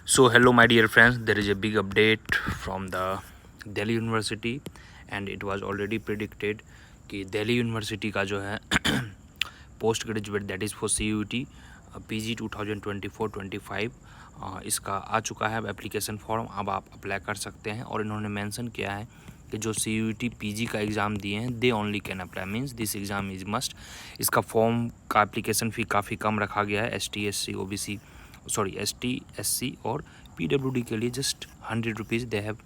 So hello my dear friends, there is a big update from the Delhi University and it was already predicted कि Delhi university का जो है post graduate that is for CUET PG 2024-25 इसका आ चुका है application form. अब आप apply कर सकते हैं और इन्होंने मेंशन किया है कि जो CUET PG का एग्ज़ाम दिए हैं they only can apply, means this exam is must. इसका फॉर्म का एप्लीकेशन फ़ी काफ़ी कम रखा गया है। ST SC और PWD के लिए just 100 rupees they have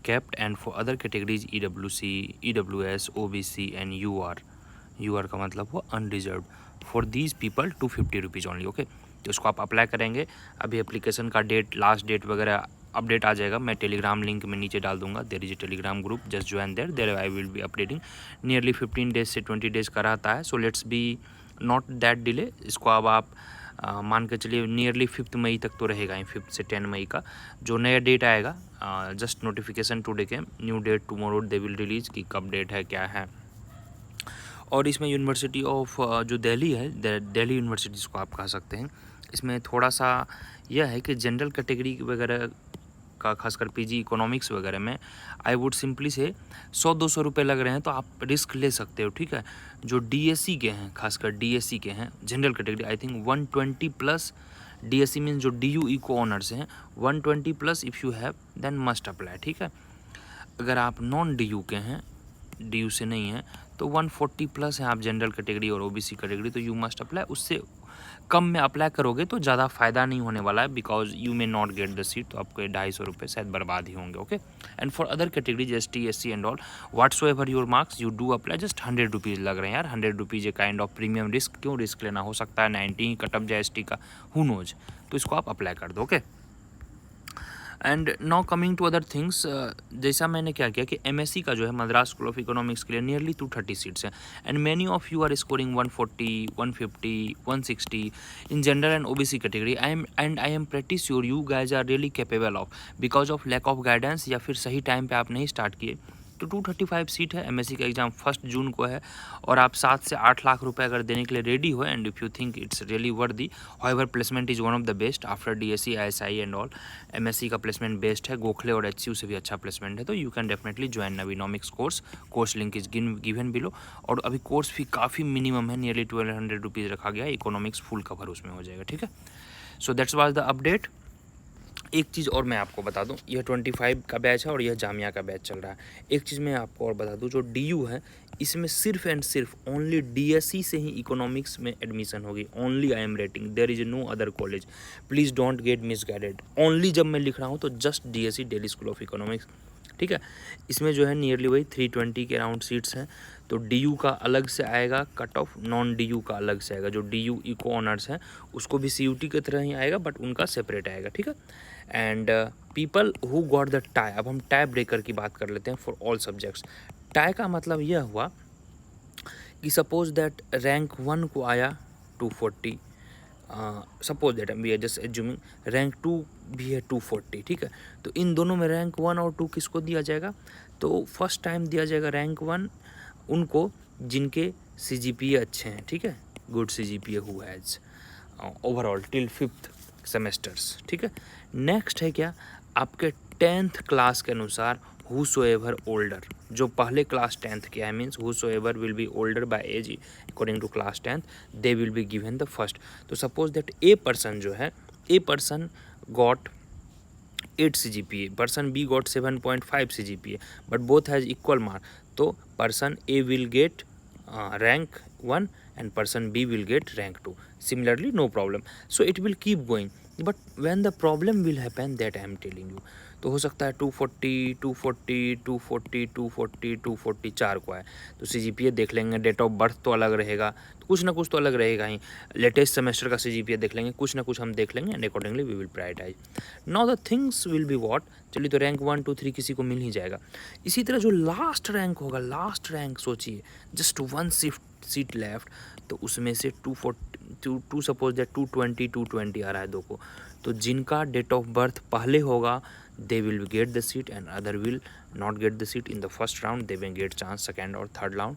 kept, and for other categories EWC, EWS, OBC and UR का मतलब वो unreserved, for these people 250 rupees only. Okay, तो इसको आप अप्लाई करेंगे। अभी एप्लीकेशन का डेट, लास्ट डेट वगैरह अपडेट आ जाएगा। मैं टेलीग्राम लिंक में नीचे डाल दूंगा। There is a Telegram group, just join there I will be updating. Nearly 15 days से 20 डेज का रहता है, so let's be not that delay. इसको अब आप मान के चलिए नियरली 5 मई तक तो रहेगा ही, 5 से 10 मई का जो नया डेट आएगा। जस्ट नोटिफिकेशन टुडे के, new date tomorrow they will release कि कब डेट है क्या है। और इसमें यूनिवर्सिटी ऑफ जो दिल्ली है, दिल्ली यूनिवर्सिटी जिसको आप कह सकते हैं, इसमें थोड़ा सा यह है कि जनरल कैटेगरी वगैरह का, खासकर PG इकोनॉमिक्स वगैरह में आई वुड सिंपली से 100-200 रुपये लग रहे हैं तो आप रिस्क ले सकते हो, ठीक है। जो DSC के हैं, खासकर DSC के हैं general category, I think 120 plus DSC means जो DU इको ऑनर्स हैं 120 plus if you have then must apply, ठीक है। अगर आप नॉन DU के हैं, DU से नहीं है, तो 140 प्लस है आप जनरल कैटेगरी और OBC कैटेगरी, तो यू मस्ट अप्लाई। उससे कम में अप्लाई करोगे तो ज़्यादा फ़ायदा नहीं होने वाला है, because you may not get the seat, तो आपके 250 रुपये शायद बर्बाद ही होंगे। Okay, and for other categories ST SC and all whatsoever your marks you do apply. Just 100 rupees लग रहे हैं यार, 100 rupees a kind of premium risk. क्यों रिस्क लेना, हो सकता है 90 ही कटअप जाए ST का, हु नोज। तो इसको आप अप्लाई कर दो। Okay, and now coming to other things, जैसा मैंने क्या किया कि MSc का जो है मद्रास स्कूल ऑफ इकोनॉमिक्स के लिए नियरली 230 सीट्स हैं, and many of you are scoring 140, 150, 160 in general and OBC category. I am pretty sure you guys are really capable of, because of lack of guidance या फिर सही time पे आप नहीं start किए। तो 235 सीट है। MSc का एग्ज़ाम 1 जून को है और आप 7 से 8 लाख रुपए अगर देने के लिए रेडी हो, and if you think it's really worthy, however placement is one of the best after DSC ISI and all. MSc का प्लेसमेंट बेस्ट है, गोखले और HCU से भी अच्छा प्लेसमेंट है, तो you can definitely join Navinomics course link is given below. और अभी कोर्स फी काफ़ी मिनिमम है, नियरली 1200 रुपीज़ रखा गया है। इकोनॉमिक्स फुल कवर उसमें हो जाएगा, ठीक है। So that's was the update. एक चीज़ और मैं आपको बता दूं, यह 25 का बैच है और यह जामिया का बैच चल रहा है। एक चीज़ मैं आपको और बता दूं, जो DU है इसमें सिर्फ एंड सिर्फ ओनली DSC से ही इकोनॉमिक्स में एडमिशन होगी। Only I am rating, there is no other college, please don't get misguided. Only जब मैं लिख रहा हूँ तो just DSC, Delhi school of economics, ठीक है। इसमें जो है नियरली वही 320 के अराउंड सीट्स हैं। तो DU का अलग से आएगा कट ऑफ, नॉन DU का अलग से आएगा। जो DU इको ऑनर्स हैं उसको भी CUT की तरह ही आएगा, बट उनका सेपरेट आएगा, ठीक है। And people who got the tie, अब हम टाई ब्रेकर की बात कर लेते हैं फॉर ऑल सब्जेक्ट्स। टाई का मतलब यह हुआ कि सपोज दैट रैंक 1 को आया 240, suppose that we are just assuming rank 2 भी है 240, ठीक है। तो इन दोनों में रैंक 1 और 2 किसको दिया जाएगा? तो फर्स्ट टाइम दिया जाएगा रैंक 1 उनको जिनके CGPA अच्छे हैं, ठीक है, good CGPA who has overall till 5th semesters, ठीक है। नेक्स्ट है क्या, आपके 10th क्लास के अनुसार whosoever older, जो पहले क्लास 10th के है, means whosoever will be older by age according to class 10th, they will be given the first। तो सपोज दैट A पर्सन जो है, A person got 8 CGPA, person B got 7.5 CGPA, but both has equal mark, तो person A will get rank 1 and person B will get rank 2. Similarly, no problem. So it will keep going. But when the problem will happen, that I am telling you, तो हो सकता है 240, 240, 240, 240, 240 4 को है, तो CGPA देख लेंगे। Date of birth तो अलग रहेगा, तो कुछ ना कुछ तो अलग रहेगा ही। लेटेस्ट सेमेस्टर का CGPA देख लेंगे, कुछ ना कुछ हम देख लेंगे, and accordingly we will prioritise. Now the things will be what, चलिए तो रैंक 1 2 3 किसी को मिल ही जाएगा। इसी तरह जो लास्ट रैंक होगा, लास्ट रैंक सोचिए, जस्ट 1 सीट लेफ्ट, तो उसमें से टू सपोज दैट 220 आ रहा है 2 को, तो जिनका डेट ऑफ बर्थ पहले होगा they will get the seat and other will not get the seat in the first round, they will get chance second और थर्ड राउंड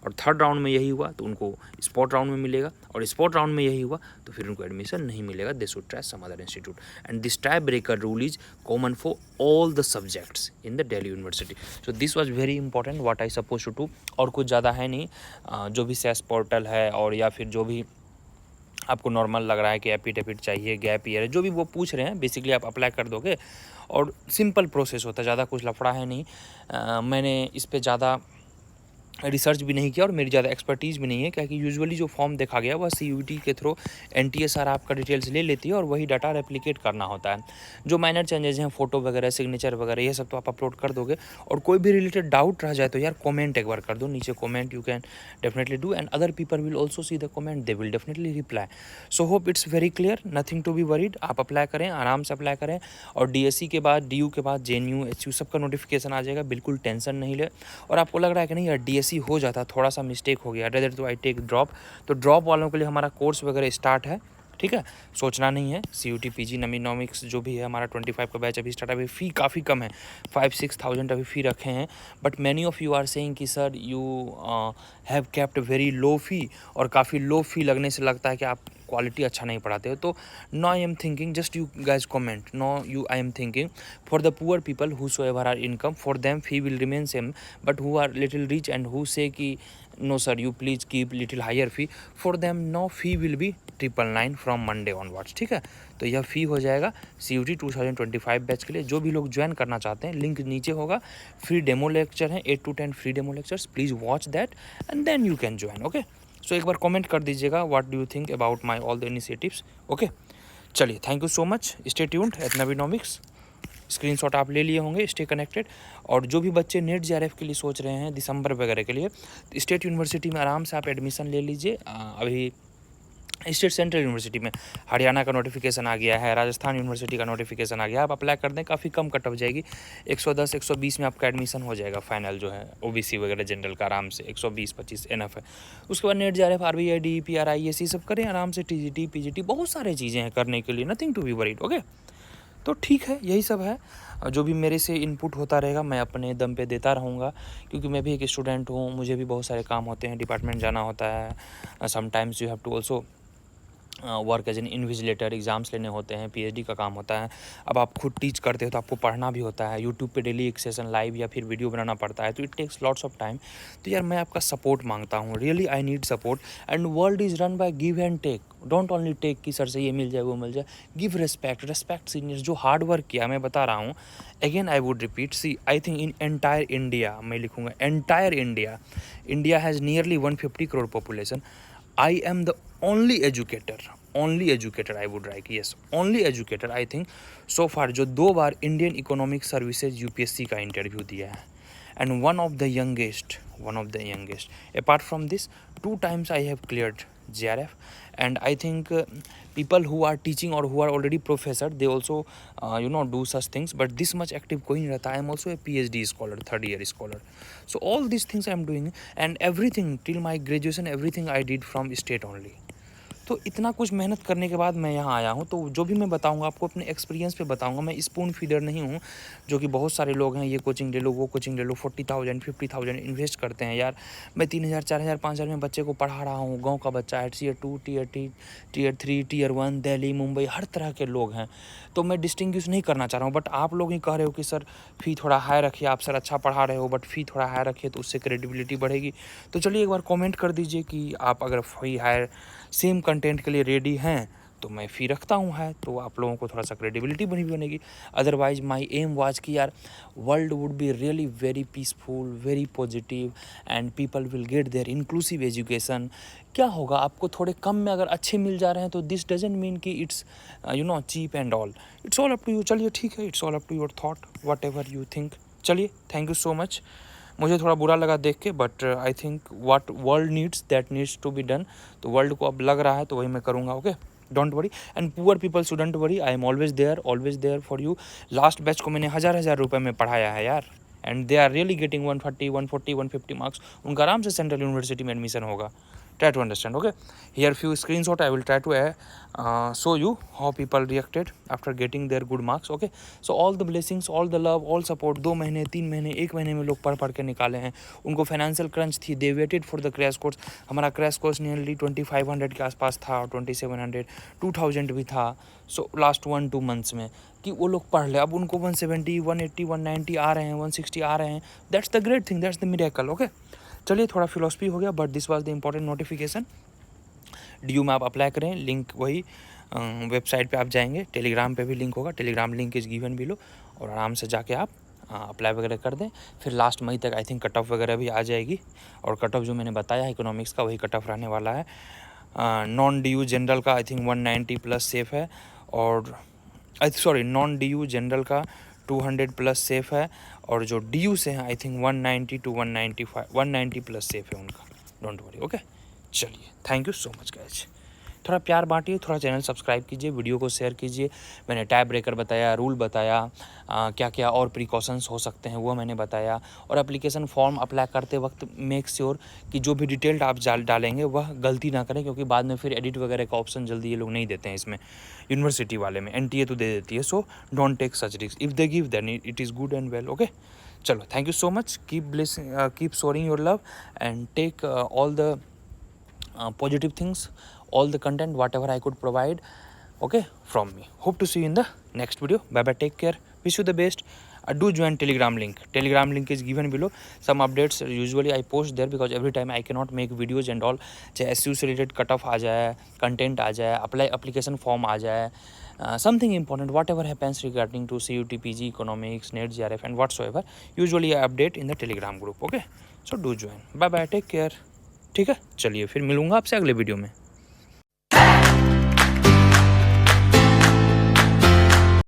और थर्ड राउंड में यही हुआ तो उनको स्पॉट राउंड में मिलेगा, और स्पॉट राउंड में यही हुआ तो फिर उनको एडमिशन नहीं मिलेगा, they should try some other institute. And this tie breaker rule is common for all the subjects in the Delhi university. So this was very important what I suppose to do, और कुछ ज़्यादा है नहीं। जो भी cess portal है और या फिर जो भी आपको नॉर्मल लग रहा है कि एपिट चाहिए, गैप ईयर है, जो भी वो पूछ रहे हैं बेसिकली आप अप्लाई कर दोगे और सिंपल प्रोसेस होता है, ज़्यादा कुछ लफड़ा है नहीं। मैंने इस पे ज़्यादा रिसर्च भी नहीं किया और मेरी ज़्यादा एक्सपर्टीज़ भी नहीं है, क्योंकि यूजुअली जो फॉर्म देखा गया वह CUET के थ्रू NTSR आपका डिटेल्स ले लेती है और वही डाटा रेप्लिकेट करना होता है। जो माइनर चेंजेस हैं, फ़ोटो वगैरह, सिग्नेचर वगैरह, ये सब तो आप अपलोड कर दोगे। और कोई भी रिलेटेड डाउट रह जाए तो यार कमेंट एक बार कर दो नीचे, comment you can definitely do and other people will also see the comment, they will definitely reply. So hope it's very clear, nothing to be worried. आप अप्लाई करें, आराम से अप्लाई करें, और DSC के बाद, DU के बाद JNU HU सबका नोटिफिकेशन आ जाएगा, बिल्कुल टेंशन नहीं ले। और आपको लग रहा है कि नहीं यार DSC हो जाता, थोड़ा सा मिस्टेक हो गया, rather to I take drop, तो ड्रॉप वालों के लिए हमारा कोर्स वगैरह स्टार्ट है, ठीक है, सोचना नहीं है। CUT PG नमीनॉमिक्स जो भी है हमारा 25 का बैच अभी स्टार्ट, अभी फ़ी काफ़ी कम है, 5-6 थाउजेंड अभी फ़ी रखे हैं। But many of you are saying कि sir you have kept very low fee, और काफ़ी लो फ़ी लगने से लगता है कि आप क्वालिटी अच्छा नहीं पढ़ाते हो। तो no I am thinking, just you guys comment, no you I am thinking for the poor people who so ever are income, for them fee will remain same, but who are little rich and who say कि no sir you please keep little higher fee, for them no fee will be 999 from Monday onwards, ठीक है। तो यह फ़ी हो जाएगा CUT 2025 batch के लिए। जो भी लोग ज्वाइन करना चाहते हैं, लिंक नीचे होगा, फ्री डेमो लेक्चर हैं, 8 to 10 free demo lectures, please watch that and then you can join, okay. So एक बार कमेंट कर दीजिएगा what do you think about my all the initiatives, okay. चलिए, thank you so much, stay tuned at Navinomics. Screenshot आप ले लिए होंगे, stay connected. और जो भी बच्चे नेट JRF के लिए सोच रहे हैं दिसंबर वगैरह के लिए, स्टेट यूनिवर्सिटी में आराम से आप एडमिशन ले लीजिए। अभी स्टेट सेंट्रल यूनिवर्सिटी में हरियाणा का नोटिफिकेशन आ गया है, राजस्थान यूनिवर्सिटी का नोटिफिकेशन आ गया, आप अप्लाई कर दें, काफ़ी कम कट ऑफ जाएगी, 110-120 में आपका एडमिशन हो जाएगा फाइनल, जो है OBC वगैरह जनरल का आराम से 120-25 एनफ है। उसके बाद net JRF, RBI, DEP, RIS सब करें आराम से, TGT PGT बहुत सारे चीज़ें हैं करने के लिए, nothing to be worried, okay. तो ठीक है, यही सब है। जो भी मेरे से इनपुट होता रहेगा मैं अपने दम पे देता रहूँगा, क्योंकि मैं भी एक स्टूडेंट हूँ, मुझे भी बहुत सारे काम होते हैं, डिपार्टमेंट जाना होता है, sometimes you have to also work as an invigilator, exams लेने होते हैं, PhD का काम होता है। अब आप खुद टीच करते हो तो आपको पढ़ना भी होता है, यूट्यूब पे डेली एक सेशन लाइव या फिर वीडियो बनाना पड़ता है, तो it takes lots of time. तो यार मैं आपका सपोर्ट मांगता हूँ, really I need support, and world is run by give and take, don't only take कि सर से ये मिल जाए वो मिल जाए, गिव रिस्पेक्ट सीनियर्स जो हार्ड वर्क किया, मैं बता रहा हूँ again I would repeat, see I think in entire India, मैं लिखूँगा entire India has nearly 150 crore population, I am the only educator I would write, yes, only educator I think so far जो 2 बार Indian economic services UPSC का interview दिया है, and one of the youngest, apart from this 2 times I have cleared JRF, and I think people who are teaching or who are already professor, they also do such things, but this much active कोई नहीं रहता। I am also a PhD scholar, 3rd year scholar, so all these things I am doing, and everything till my graduation, everything I did from state only। तो इतना कुछ मेहनत करने के बाद मैं यहाँ आया हूँ, तो जो भी मैं बताऊँगा आपको अपने एक्सपीरियंस पे बताऊँगा। मैं स्पून फीडर नहीं हूँ, जो कि बहुत सारे लोग हैं, ये कोचिंग ले लो, वो कोचिंग ले लो, 40,000 50,000 इन्वेस्ट करते हैं। यार मैं 3,000 4,000 5,000 में बच्चे को पढ़ा रहा हूँ, गांव का बच्चा है, Tier 2 Tier 3 Tier 1 Delhi Mumbai हर तरह के लोग हैं, तो मैं डिस्टिंग्विश नहीं करना चाह रहा हूँ। बट आप लोग ही कह रहे हो कि सर फ़ी थोड़ा हाई रखिए, आप सर अच्छा पढ़ा रहे हो बट फ़ी थोड़ा हाई रखिए तो उससे क्रेडिबिलिटी बढ़ेगी। तो चलिए एक बार कमेंट कर दीजिए कि आप अगर फ़ी हाई सेम कंटेंट के लिए रेडी हैं तो मैं फ़ी रखता हूँ है, तो आप लोगों को थोड़ा सा क्रेडिबिलिटी बनेगी। अदरवाइज माय एम वाज कि यार world would be really very peaceful, very positive, and people will get their inclusive education. क्या होगा, आपको थोड़े कम में अगर अच्छे मिल जा रहे हैं तो दिस डजंट मीन कि it's cheap and all, it's all up to you. चलिए ठीक है, it's all up to your thought, what ever you think. चलिए, थैंक यू सो मच। मुझे थोड़ा बुरा लगा देख के, but I think what world needs that needs to be done. तो वर्ल्ड को अब लग रहा है तो वही मैं करूँगा, okay. Don't worry, and poor people shouldn't worry, I am always there for you. Last batch को मैंने 1,000 रुपये में पढ़ाया है यार, and they are really getting 130 140 150 marks. उनका आराम से सेंट्रल यूनिवर्सिटी में एडमिशन होगा। try to understand. Okay, here few screenshot I will try to show you how people reacted after getting their good marks. Okay, so all the blessings, all the love, all support, 2 महीने 3 महीने 1 महीने में लोग पढ़ के निकाले हैं. उनको फाइनेंशियल क्रंच थी, they waited for the crash course. हमारा क्रैश कोर्स नियरली 2500 के आसपास था, 2700 2000 भी था. सो लास्ट 1-2 मंथ्स में कि वो लोग पढ़ ले. अब उनको 170 180 190 आ रहे हैं, 160 आ रहे हैं. That's the great thing, that's the miracle. Okay, चलिए थोड़ा फिलोसफी हो गया, but this was the important notification. DU में आप अप्लाई करें, लिंक वही वेबसाइट पे आप जाएंगे, टेलीग्राम पे भी लिंक होगा, Telegram link is given below, और आराम से जाके आप अप्लाई वगैरह कर दें. फिर लास्ट मई तक आई थिंक कट ऑफ वगैरह भी आ जाएगी, और कट ऑफ जो मैंने बताया इकोनॉमिक्स का वही कट ऑफ रहने वाला है. नॉन DU जनरल का आई थिंक 190 प्लस सेफ है, और सॉरी नॉन DU जनरल का 200 प्लस सेफ है, और जो DU से हैं I think 190 to 190 plus safe है उनका. Don't worry. ओके, चलिए, thank you so much guys. थोड़ा प्यार बांटिए, थोड़ा चैनल सब्सक्राइब कीजिए, वीडियो को शेयर कीजिए. मैंने टाइप ब्रेकर बताया, रूल बताया, क्या क्या और प्रिकॉशंस हो सकते हैं वो मैंने बताया. और एप्लीकेशन फॉर्म अप्लाई करते वक्त मेक श्योर कि जो भी डिटेल्ड आप डालेंगे वह गलती ना करें, क्योंकि बाद में फिर एडिट वगैरह का ऑप्शन जल्दी ये लोग नहीं देते हैं इसमें. यूनिवर्सिटी वाले में NTA तो दे देती है. So don't take such risk. If they give then it is good and well. Okay, चलो, thank you so much. Keep showering your love and take all the positive things, all the content whatever I could provide, okay, from me. Hope to see you in the next video. Bye bye, take care, wish you the best. Do join telegram link is given below. Some updates usually I post there because every time I cannot make videos and all. चाहे SU से related cut off आ जाए, content आ जाए, application form आ जाए, something important, whatever happens regarding to CUT, PG, economics, NET, JRF and whatsoever, usually I update in the telegram group. Okay, so do join. Bye bye, take care. ठीक है, चलिए फिर मिलूँगा आपसे अगले video में.